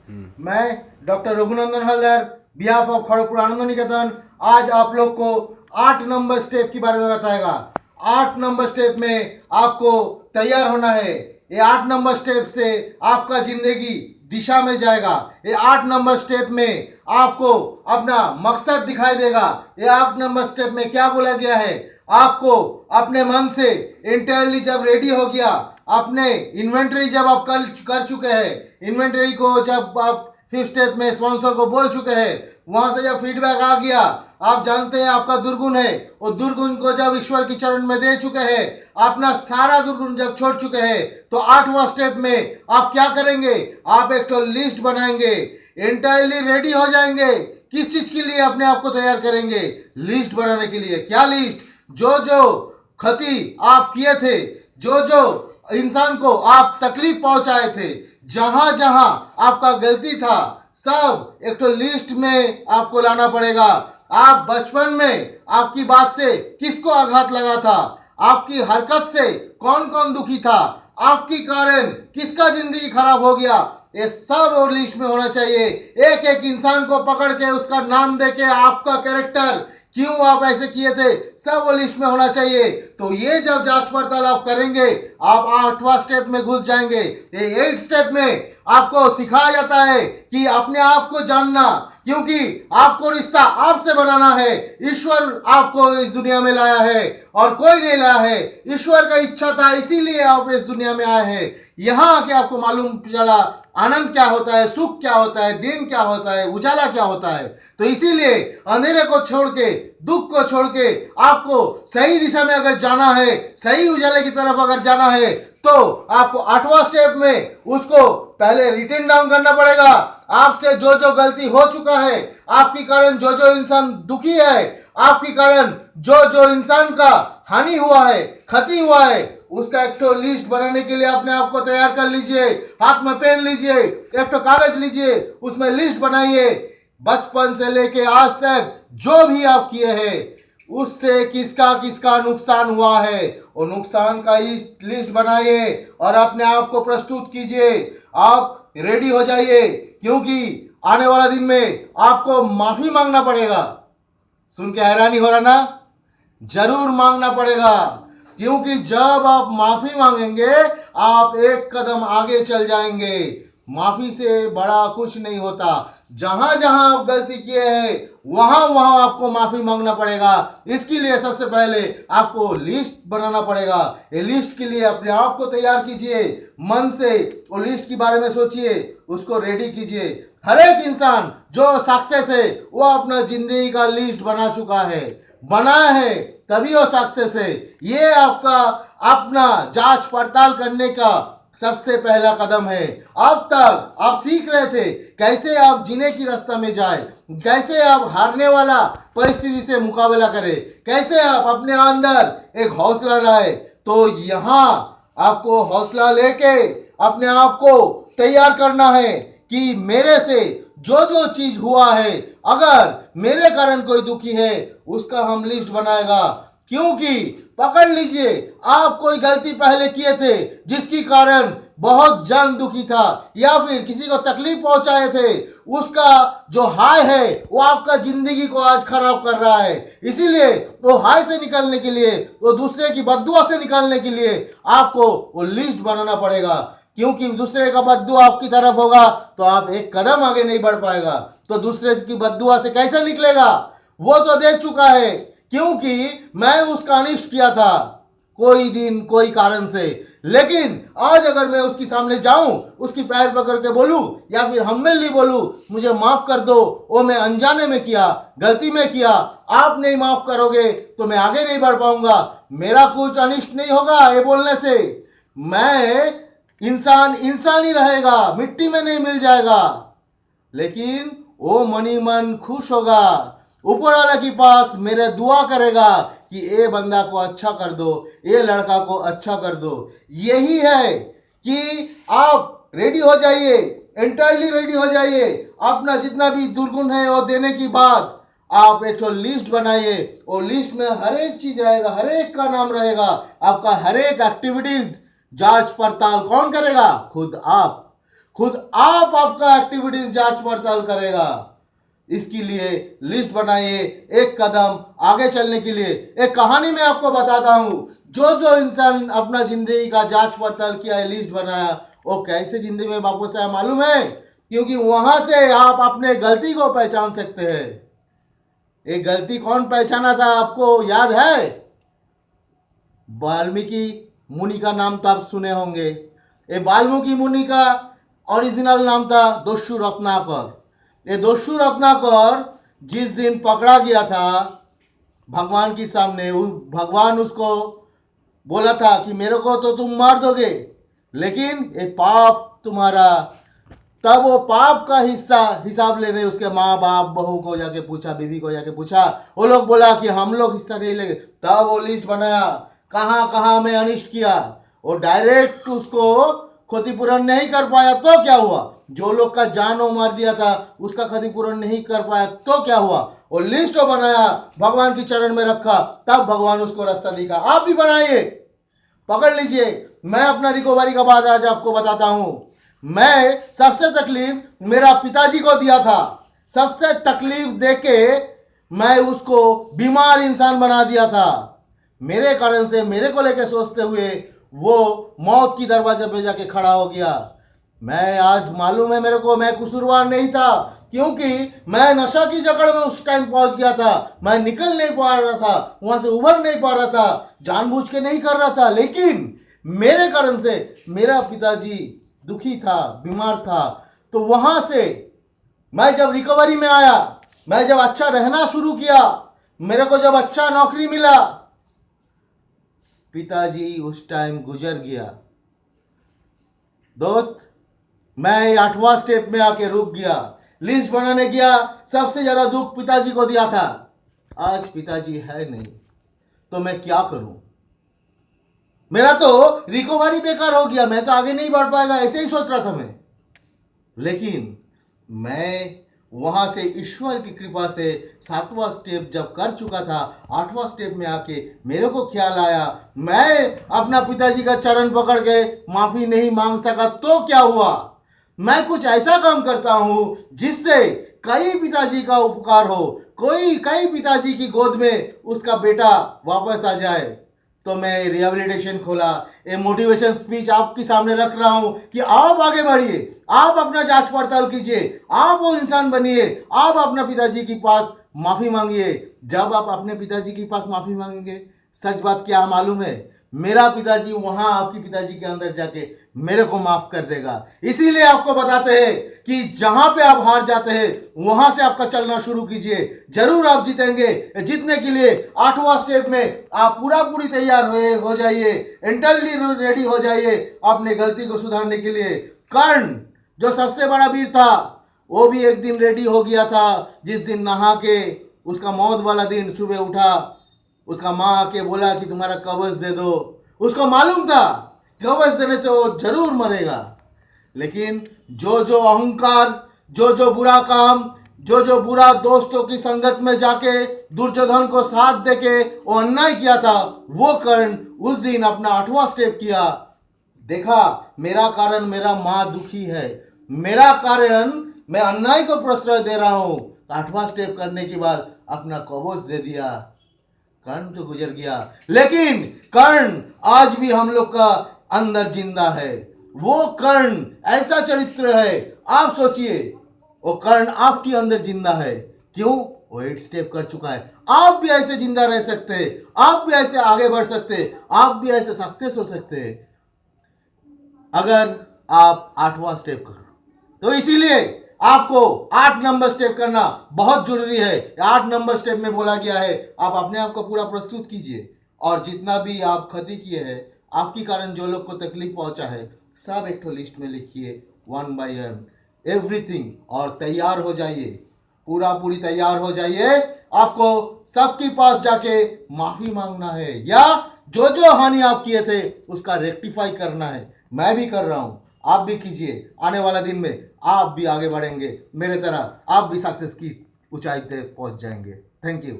मैं doctor Raghunandan Haldar, behalf of Kharagpur Anand Niketan, आज आप लोग को 8 नंबर स्टेप के बारे में बताएगा। 8 नंबर स्टेप में आपको तैयार होना है। ये 8 नंबर स्टेप से आपका जिंदगी दिशा में जाएगा। ये 8 नंबर स्टेप में आपको अपना मकसद दिखाई देगा। ये 8 नंबर स्टेप में क्या बोला गया है, आपको अपने मन से इंटरनली जब रेडी हो गया, अपने इन्वेंटरी जब आप कर चुके हैं, इन्वेंटरी को जब आप 5th स्टेप में स्पॉन्सर को बोल चुके हैं, वहां से जब फीडबैक आ गया, आप जानते हैं आपका दुर्गुण है, और दुर्गुण को जब ईश्वर की चरण में दे चुके हैं, अपना सारा दुर्गुण जब छोड़ चुके हैं, तो 8वां स्टेप में आप क्या करेंगे, आप एक तो लिस्ट बनाएंगे, इंटायरली रेडी हो जाएंगे। किस चीज के लिए अपने आप को तैयार करेंगे, लिस्ट बनाने के लिए। क्या लिस्ट, जो जो क्षति आप किए थे, जो जो इंसान को आप तकलीफ पहुंचाए थे, जहां जहां आपका गलती था, सब एक तो लिस्ट में आपको लाना पड़ेगा। आप बचपन में आपकी बात से किसको आघात लगा था, आपकी हरकत से कौन कौन दुखी था, आपकी कारण किसका जिंदगी खराब हो गया, ये सब और लिस्ट में होना चाहिए। एक एक इंसान को पकड़ के उसका नाम देके आपका कैरेक्टर, क्यों आप ऐसे किए थे, सब वो लिस्ट में होना चाहिए। तो ये जब जांच पड़ताल आप करेंगे, आप 8वां स्टेप में घुस जाएंगे। ये 8 स्टेप में आपको सिखाया जाता है कि अपने आप को जानना, क्योंकि आपको रिश्ता आपसे बनाना है। ईश्वर आपको इस दुनिया में लाया है और कोई नहीं लाया है, ईश्वर का इच्छा था, इसीलिए आप इस दुनिया में आए हैं। यहाँ आके आपको मालूम चला आनंद क्या होता है, सुख क्या होता है, दिन क्या होता है, उजाला क्या होता है। तो इसीलिए अंधेरे को छोड़ के, दुख को छोड़ के आपको सही दिशा में अगर जाना है, सही उजाले की तरफ अगर जाना है, तो आपको 8वां स्टेप में उसको पहले रिटन डाउन करना पड़ेगा। आपसे जो जो गलती हो चुका है, आपके कारण जो जो इंसान दुखी है, आपके कारण जो जो इंसान का हानि हुआ है, क्षति हुआ है, उसका एक तो लिस्ट बनाने के लिए अपने आप को तैयार कर लीजिए। हाथ में पेन लीजिए, एक तो कागज लीजिए, उसमें लिस्ट बनाइए। बचपन से लेके आज तक जो भी आप किए हैं, उससे किसका किसका नुकसान हुआ है, और नुकसान का लिस्ट बनाइए और अपने आप को प्रस्तुत कीजिए। आप रेडी हो जाइए, क्योंकि आने वाला दिन में आपको माफी मांगना पड़ेगा। सुन के हैरानी हो रहा ना, जरूर मांगना पड़ेगा, क्योंकि जब आप माफी मांगेंगे, आप एक कदम आगे चल जाएंगे। माफी से बड़ा कुछ नहीं होता। जहां जहां आप गलती किए हैं, वहां वहां आपको माफी मांगना पड़ेगा। इसके लिए सबसे पहले आपको लिस्ट बनाना पड़ेगा। ये लिस्ट के लिए अपने आप को तैयार कीजिए, मन से वो लिस्ट के बारे में सोचिए, उसको रेडी कीजिए। हर एक इंसान जो सक्सेस है, वो अपना जिंदगी का लिस्ट बना चुका है, बनाया है, तभी वो सक्सेस है। ये आपका अपना जांच पड़ताल करने का सबसे पहला कदम है। अब तक आप सीख रहे थे कैसे आप जीने की रास्ता में जाए, कैसे आप हारने वाला परिस्थिति से मुकाबला करें, कैसे आप अपने अंदर एक हौसला लाए। तो यहाँ आपको हौसला लेके अपने आप को तैयार करना है कि मेरे से जो जो चीज हुआ है, अगर मेरे कारण कोई दुखी है, उसका हम लिस्ट बनाएगा। क्योंकि पकड़ लीजिए, आप कोई गलती पहले किए थे जिसकी कारण बहुत जन दुखी था, या फिर किसी को तकलीफ पहुंचाए थे, उसका जो हाय है वो आपका जिंदगी को आज खराब कर रहा है। इसीलिए वो हाय से निकलने के लिए, वो दूसरे की बद्दुआ से निकलने के लिए आपको वो लिस्ट बनाना पड़ेगा। क्योंकि दूसरे का बद्दुआ आपकी तरफ होगा तो आप एक कदम आगे नहीं बढ़ पाएगा। तो दूसरे की बद्दुआ से कैसे निकलेगा, वो तो देख चुका है, क्योंकि मैं उसका अनिष्ट किया था कोई दिन कोई कारण से। लेकिन आज अगर मैं उसके सामने जाऊं, उसकी पैर पकड़ के बोलूं, या फिर हम्बली बोलूं, मुझे माफ कर दो, वो मैं अनजाने में किया, गलती में किया, आप नहीं माफ करोगे तो मैं आगे नहीं बढ़ पाऊंगा, मेरा कुछ अनिष्ट नहीं होगा ये बोलने से। मैं इंसान इंसान ही रहेगा, मिट्टी में नहीं मिल जाएगा, लेकिन वो मनी मन खुश होगा, ऊपर वाला के पास मेरे दुआ करेगा कि ये बंदा को अच्छा कर दो, ये लड़का को अच्छा कर दो। यही है कि आप रेडी हो जाइए, एंटायरली रेडी हो जाइए। अपना जितना भी दुर्गुण है वो देने की बाद आप एक तो लिस्ट बनाइए, और लिस्ट में हर एक चीज रहेगा, हर एक का नाम रहेगा, आपका हर एक एक्टिविटीज जांच पड़ताल कौन करेगा, खुद आप। खुद आप आपका एक्टिविटीज जांच पड़ताल करेगा। इसके लिए लिस्ट बनाइए एक कदम आगे चलने के लिए। एक कहानी मैं आपको बताता हूं, जो जो इंसान अपना जिंदगी का जांच पड़ताल किया है, लिस्ट बनाया, वो कैसे जिंदगी में वापस आया मालूम है? क्योंकि वहां से आप अपने गलती को पहचान सकते हैं। एक गलती कौन पहचाना था आपको याद है? वाल्मीकि मुनि का नाम तो आप सुने होंगे। ये वाल्मीकि मुनि का ओरिजिनल नाम था दस्यु रत्नाकर। ये दस्यु रत्नाकर जिस दिन पकड़ा गया था भगवान के सामने, भगवान उसको बोला था कि मेरे को तो तुम मार दोगे, लेकिन ये पाप तुम्हारा। तब वो पाप का हिसाब लेने उसके माँ बाप बहू को जाके पूछा, बीवी को जाके पूछा। वो लोग बोला कि हम लोग हिस्सा नहीं लेंगे। तब वो लिस्ट बनाया कहाँ कहाँ में अनिष्ट किया। वो डायरेक्ट उसको क्षतिपूरण नहीं कर पाया तो क्या हुआ? जो लोग का जान वो मार दिया था उसका क्षतिपूरण नहीं कर पाया तो क्या हुआ? वो लिस्ट बनाया, भगवान की चरण में रखा, तब भगवान उसको रास्ता दिखा। आप भी बनाइए, पकड़ लीजिए। मैं अपना रिकवरी का बात आज आपको बताता हूं। मैं सबसे तकलीफ मेरा पिताजी को दिया था। सबसे तकलीफ देके मैं उसको बीमार इंसान बना दिया था। मेरे कारण से, मेरे को लेके सोचते हुए वो मौत की दरवाजे पे जाके खड़ा हो गया। मैं आज मालूम है मेरे को, मैं कसूरवार नहीं था, क्योंकि मैं नशा की जकड़ में उस टाइम पहुंच गया था। मैं निकल नहीं पा रहा था, वहां से उभर नहीं पा रहा था, जानबूझ के नहीं कर रहा था, लेकिन मेरे कारण से मेरा पिताजी दुखी था, बीमार था। तो वहां से मैं जब रिकवरी में आया, मैं जब अच्छा रहना शुरू किया, मेरे को जब अच्छा नौकरी मिला, पिताजी उस टाइम गुजर गया। दोस्त, मैं 8वां स्टेप में आके रुक गया, लिस्ट बनाने गया। सबसे ज्यादा दुख पिताजी को दिया था। आज पिताजी है नहीं तो मैं क्या करूं? मेरा तो रिकवरी बेकार हो गया, मैं तो आगे नहीं बढ़ पाएगा, ऐसे ही सोच रहा था मैं। लेकिन मैं वहां से ईश्वर की कृपा से 7वां स्टेप जब कर चुका था, 8वां स्टेप में आके मेरे को ख्याल आया, मैं अपना पिताजी का चरण पकड़ के माफी नहीं मांग सका तो क्या हुआ? मैं कुछ ऐसा काम करता हूं जिससे कई पिताजी का उपकार हो, कई पिताजी की गोद में उसका बेटा वापस आ जाए। तो मैं रिहेबिलिटेशन खोला, ये मोटिवेशन स्पीच आपके सामने रख रहा हूं कि आप आगे बढ़िए, आप अपना जांच पड़ताल कीजिए, आप वो इंसान बनिए, आप अपना पिताजी के पास माफी मांगिए। जब आप अपने पिताजी के पास माफी मांगेंगे, सच बात क्या मालूम है, मेरा पिताजी वहां आपके पिताजी के अंदर जाके मेरे को माफ कर देगा। इसीलिए आपको बताते हैं कि जहां पे आप हार जाते हैं वहां से आपका चलना शुरू कीजिए, जरूर आप जीतेंगे। जीतने के लिए 8वां स्टेप में आप पूरी तैयार हो जाइए, इंटरनली रेडी हो जाइए अपने गलती को सुधारने के लिए। कर्ण जो सबसे बड़ा वीर था, वो भी एक दिन रेडी हो गया था, जिस दिन नहा के उसका मौत वाला दिन सुबह उठा, उसका माँ आके बोला कि तुम्हारा कवच दे दो। उसको मालूम था कवच देने से वो जरूर मरेगा, लेकिन जो अहंकार, जो बुरा काम, जो बुरा दोस्तों की संगत में जाके दुर्योधन को साथ देके वो अन्याय किया था, वो कर्ण उस दिन अपना 8वां स्टेप किया। देखा, मेरा कारण मेरा माँ दुखी है, मेरा कारण मैं अन्याय को प्रश्रय दे रहा हूं। 8वां स्टेप करने के बाद अपना कवच दे दिया। कर्ण तो गुजर गया, लेकिन कर्ण आज भी हम लोग का अंदर जिंदा है। वो कर्ण ऐसा चरित्र है, आप सोचिए, वो कर्ण आपके अंदर जिंदा है। क्यों? वो 8 स्टेप कर चुका है। आप भी ऐसे जिंदा रह सकते हैं, आप भी ऐसे आगे बढ़ सकते हैं, आप भी ऐसे सक्सेस हो सकते हैं अगर आप 8वां स्टेप करो। तो इसीलिए आपको 8 नंबर स्टेप करना बहुत जरूरी है। 8 नंबर स्टेप में बोला गया है, आप अपने आप को पूरा प्रस्तुत कीजिए, और जितना भी आप क्षति किए हैं, आपके कारण जो लोग को तकलीफ पहुंचा है, सब एक तो लिस्ट में लिखिए, 1 by 1 एवरीथिंग, और तैयार हो जाइए, पूरी तैयार हो जाइए। आपको सबके पास जाके माफी मांगना है, या जो हानि आप किए थे उसका रेक्टिफाई करना है। मैं भी कर रहा हूं, आप भी कीजिए। आने वाला दिन में आप भी आगे बढ़ेंगे, मेरे तरह आप भी सक्सेस की ऊंचाई पे पहुंच जाएंगे। Thank you.